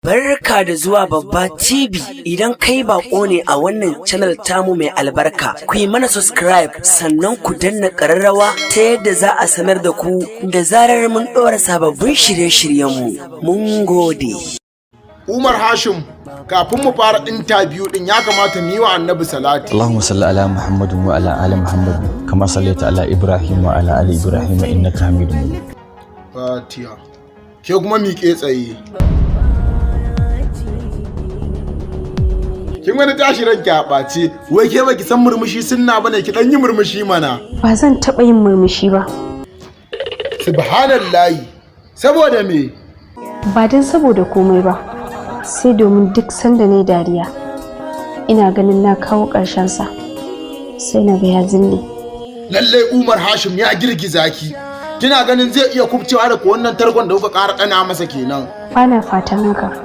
Barka da zuwa babba TV. Idan kai bako ne a wannan channel tamu mai albarka, ku yi mana subscribe sannan ku danna ƙararrawa ta yadda za a sanar da ku da zarar mun ɗora sababbin shirye-shiryenmu. Mun gode. Umar Hashim, kafin mu fara interview din ya kamata mu yi wa Annabi salati. Allahumma salli ala Muhammadin wa ala ali Muhammad kama sallaita ala Ibrahim wa ala ali Ibrahim innaka Hamidum Majid. Fatiha. Ke kuma miƙe tsaye. Kin wani tashi ranki a ɓace, wai ke baki san murmushi sunna bane, ki dan yi murmushi mana. Ba zan taɓa yin murmushi ba. Subhanallahi. Saboda me? Ba dan saboda komai ba, sai domin duk sanda ne dariya ina ganin na kawo ƙarshen sa, sai na ga ya zille. Lallai Umar Hashim ya girgiza ki. Kina ganin zai iya kubcewa da wannan tarkon da kuka ƙara ɗana masa kenan? Bana fatan haka.